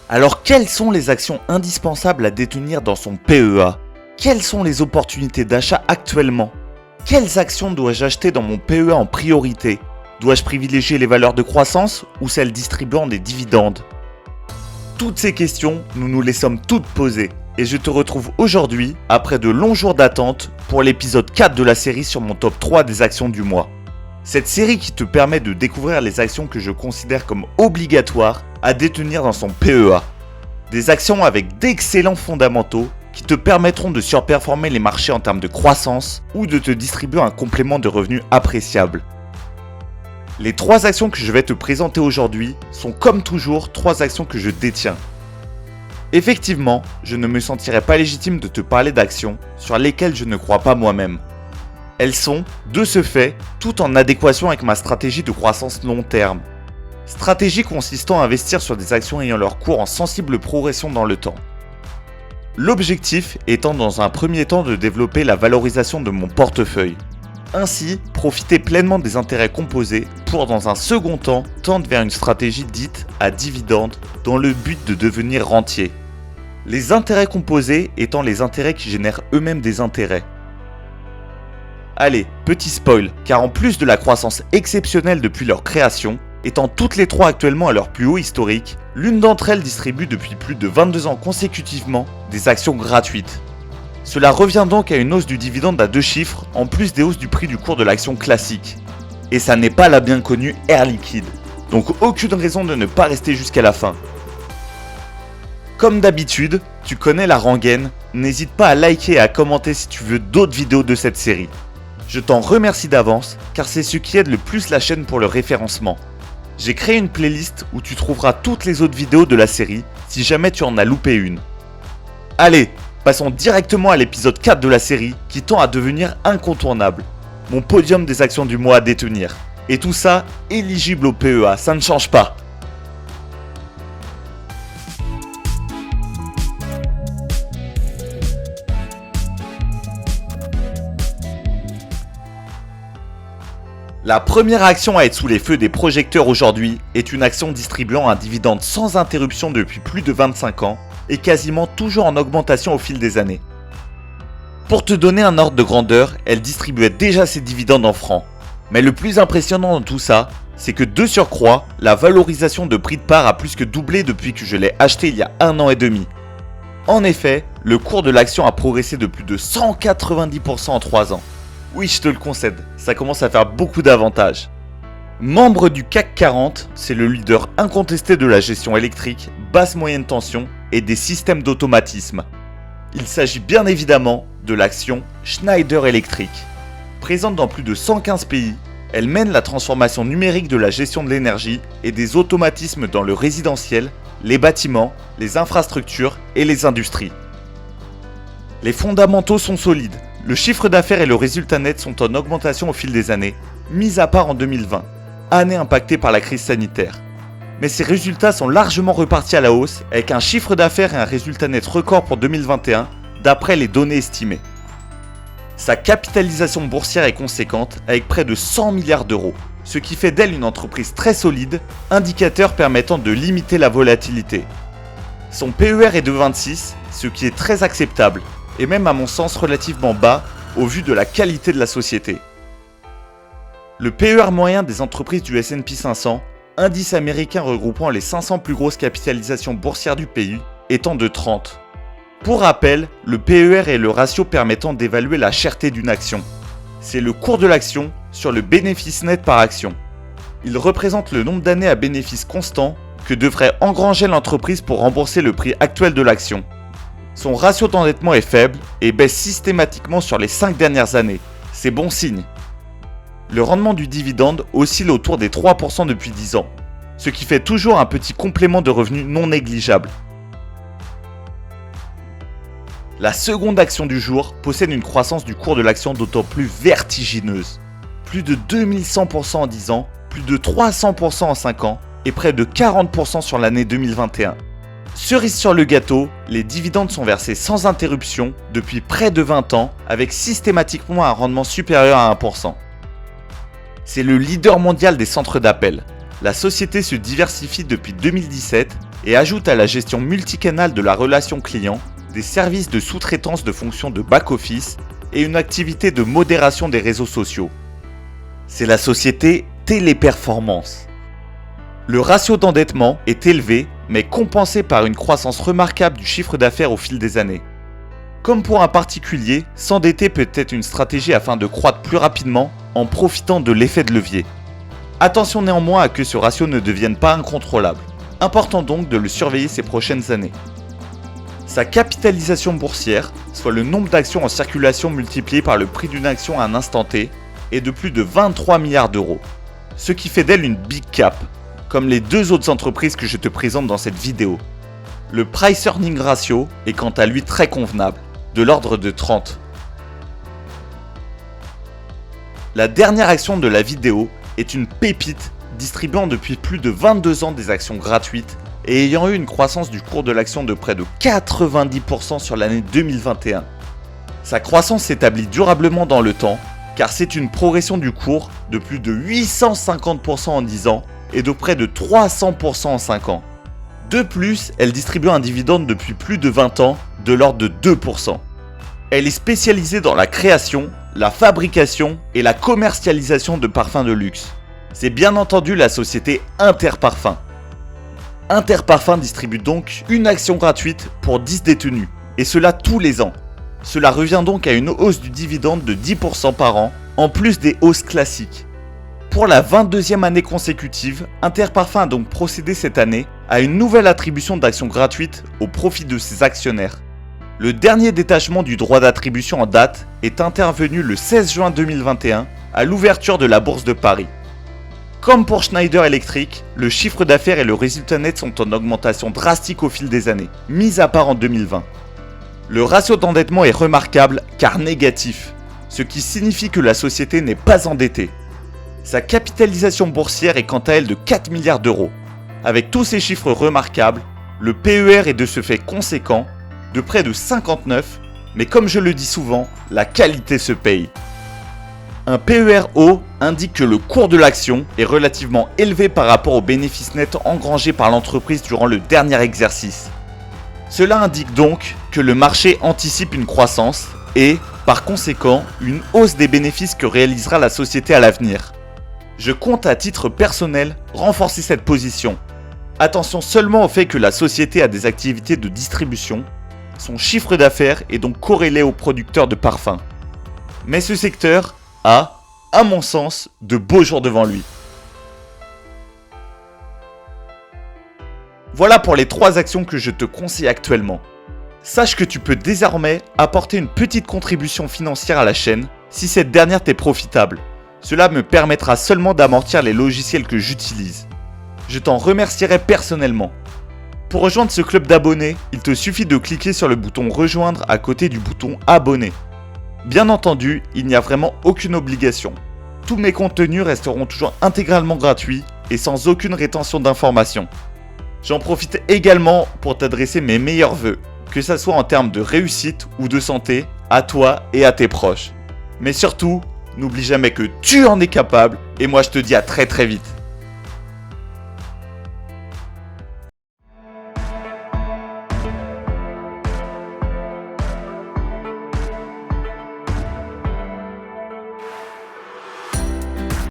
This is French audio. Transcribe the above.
Alors quelles sont les actions indispensables à détenir dans son PEA? Quelles sont les opportunités d'achat actuellement? Quelles actions dois-je acheter dans mon PEA en priorité? Dois-je privilégier les valeurs de croissance ou celles distribuant des dividendes? Toutes ces questions, nous nous les sommes toutes posées. Et je te retrouve aujourd'hui, après de longs jours d'attente, pour l'épisode 4 de la série sur mon top 3 des actions du mois. Cette série qui te permet de découvrir les actions que je considère comme obligatoires à détenir dans son PEA. Des actions avec d'excellents fondamentaux qui te permettront de surperformer les marchés en termes de croissance ou de te distribuer un complément de revenus appréciable. Les 3 actions que je vais te présenter aujourd'hui sont comme toujours 3 actions que je détiens. Effectivement, je ne me sentirais pas légitime de te parler d'actions sur lesquelles je ne crois pas moi-même. Elles sont, de ce fait, toutes en adéquation avec ma stratégie de croissance long terme. Stratégie consistant à investir sur des actions ayant leur cours en sensible progression dans le temps. L'objectif étant dans un premier temps de développer la valorisation de mon portefeuille. Ainsi, profiter pleinement des intérêts composés pour dans un second temps tendre vers une stratégie dite à dividende dans le but de devenir rentier. Les intérêts composés étant les intérêts qui génèrent eux-mêmes des intérêts. Allez, petit spoil, car en plus de la croissance exceptionnelle depuis leur création, étant toutes les 3 actuellement à leur plus haut historique, l'une d'entre elles distribue depuis plus de 22 ans consécutivement des actions gratuites. Cela revient donc à une hausse du dividende à 2 chiffres, en plus des hausses du prix du cours de l'action classique. Et ça n'est pas la bien connue Air Liquide, donc aucune raison de ne pas rester jusqu'à la fin. Comme d'habitude, tu connais la rengaine, n'hésite pas à liker et à commenter si tu veux d'autres vidéos de cette série. Je t'en remercie d'avance, car c'est ce qui aide le plus la chaîne pour le référencement. J'ai créé une playlist où tu trouveras toutes les autres vidéos de la série, si jamais tu en as loupé une. Allez, passons directement à l'épisode 4 de la série, qui tend à devenir incontournable. Mon podium des actions du mois à détenir. Et tout ça, éligible au PEA, ça ne change pas. La première action à être sous les feux des projecteurs aujourd'hui est une action distribuant un dividende sans interruption depuis plus de 25 ans et quasiment toujours en augmentation au fil des années. Pour te donner un ordre de grandeur, elle distribuait déjà ses dividendes en francs. Mais le plus impressionnant dans tout ça, c'est que de surcroît, la valorisation de prix de part a plus que doublé depuis que je l'ai acheté il y a 1 an et demi. En effet, le cours de l'action a progressé de plus de 190% en 3 ans. Oui, je te le concède, ça commence à faire beaucoup d'avantages. Membre du CAC 40, c'est le leader incontesté de la gestion électrique, basse moyenne tension et des systèmes d'automatisme. Il s'agit bien évidemment de l'action Schneider Electric. Présente dans plus de 115 pays, elle mène la transformation numérique de la gestion de l'énergie et des automatismes dans le résidentiel, les bâtiments, les infrastructures et les industries. Les fondamentaux sont solides. Le chiffre d'affaires et le résultat net sont en augmentation au fil des années, mis à part en 2020, année impactée par la crise sanitaire. Mais ces résultats sont largement repartis à la hausse avec un chiffre d'affaires et un résultat net record pour 2021 d'après les données estimées. Sa capitalisation boursière est conséquente avec près de 100 milliards d'euros, ce qui fait d'elle une entreprise très solide, indicateur permettant de limiter la volatilité. Son PER est de 26, ce qui est très acceptable, et même à mon sens relativement bas au vu de la qualité de la société. Le PER moyen des entreprises du S&P 500, indice américain regroupant les 500 plus grosses capitalisations boursières du pays, étant de 30. Pour rappel, le PER est le ratio permettant d'évaluer la cherté d'une action. C'est le cours de l'action sur le bénéfice net par action. Il représente le nombre d'années à bénéfice constant que devrait engranger l'entreprise pour rembourser le prix actuel de l'action. Son ratio d'endettement est faible et baisse systématiquement sur les 5 dernières années. C'est bon signe. Le rendement du dividende oscille autour des 3% depuis 10 ans, ce qui fait toujours un petit complément de revenus non négligeable. La seconde action du jour possède une croissance du cours de l'action d'autant plus vertigineuse. Plus de 2100% en 10 ans, plus de 300% en 5 ans et près de 40% sur l'année 2021. Cerise sur le gâteau, les dividendes sont versés sans interruption depuis près de 20 ans avec systématiquement un rendement supérieur à 1%. C'est le leader mondial des centres d'appel. la société se diversifie depuis 2017 et ajoute à la gestion multicanale de la relation client des services de sous-traitance de fonctions de back-office et une activité de modération des réseaux sociaux. C'est la société Téléperformance. Le ratio d'endettement est élevé, mais compensé par une croissance remarquable du chiffre d'affaires au fil des années. Comme pour un particulier, s'endetter peut être une stratégie afin de croître plus rapidement en profitant de l'effet de levier. Attention néanmoins à que ce ratio ne devienne pas incontrôlable. Important donc de le surveiller ces prochaines années. Sa capitalisation boursière, soit le nombre d'actions en circulation multiplié par le prix d'une action à un instant T, est de plus de 23 milliards d'euros. Ce qui fait d'elle une big cap, comme les deux autres entreprises que je te présente dans cette vidéo. Le price-earning ratio est quant à lui très convenable, de l'ordre de 30. La dernière action de la vidéo est une pépite distribuant depuis plus de 22 ans des actions gratuites et ayant eu une croissance du cours de l'action de près de 90% sur l'année 2021. Sa croissance s'établit durablement dans le temps car c'est une progression du cours de plus de 850% en 10 ans et de près de 300% en 5 ans. De plus, elle distribue un dividende depuis plus de 20 ans de l'ordre de 2%. Elle est spécialisée dans la création, la fabrication et la commercialisation de parfums de luxe. C'est bien entendu la société Interparfums. Interparfums distribue donc une action gratuite pour 10 détenus, et cela tous les ans. Cela revient donc à une hausse du dividende de 10% par an, en plus des hausses classiques. Pour la 22e année consécutive, Interparfums a donc procédé cette année à une nouvelle attribution d'actions gratuites au profit de ses actionnaires. Le dernier détachement du droit d'attribution en date est intervenu le 16 juin 2021 à l'ouverture de la Bourse de Paris. Comme pour Schneider Electric, le chiffre d'affaires et le résultat net sont en augmentation drastique au fil des années, mis à part en 2020. Le ratio d'endettement est remarquable car négatif, ce qui signifie que la société n'est pas endettée. Sa capitalisation boursière est quant à elle de 4 milliards d'euros. Avec tous ces chiffres remarquables, le PER est de ce fait conséquent, de près de 59, mais comme je le dis souvent, la qualité se paye. Un PER haut indique que le cours de l'action est relativement élevé par rapport aux bénéfices nets engrangés par l'entreprise durant le dernier exercice. Cela indique donc que le marché anticipe une croissance et, par conséquent, une hausse des bénéfices que réalisera la société à l'avenir. Je compte à titre personnel renforcer cette position. Attention seulement au fait que la société a des activités de distribution. Son chiffre d'affaires est donc corrélé aux producteurs de parfums. Mais ce secteur a, à mon sens, de beaux jours devant lui. Voilà pour les 3 actions que je te conseille actuellement. Sache que tu peux désormais apporter une petite contribution financière à la chaîne si cette dernière t'est profitable. Cela me permettra seulement d'amortir les logiciels que j'utilise. Je t'en remercierai personnellement. Pour rejoindre ce club d'abonnés, il te suffit de cliquer sur le bouton rejoindre à côté du bouton abonner. Bien entendu, il n'y a vraiment aucune obligation. Tous mes contenus resteront toujours intégralement gratuits et sans aucune rétention d'informations. J'en profite également pour t'adresser mes meilleurs vœux, que ce soit en termes de réussite ou de santé, à toi et à tes proches. Mais surtout, n'oublie jamais que tu en es capable et moi je te dis à très vite.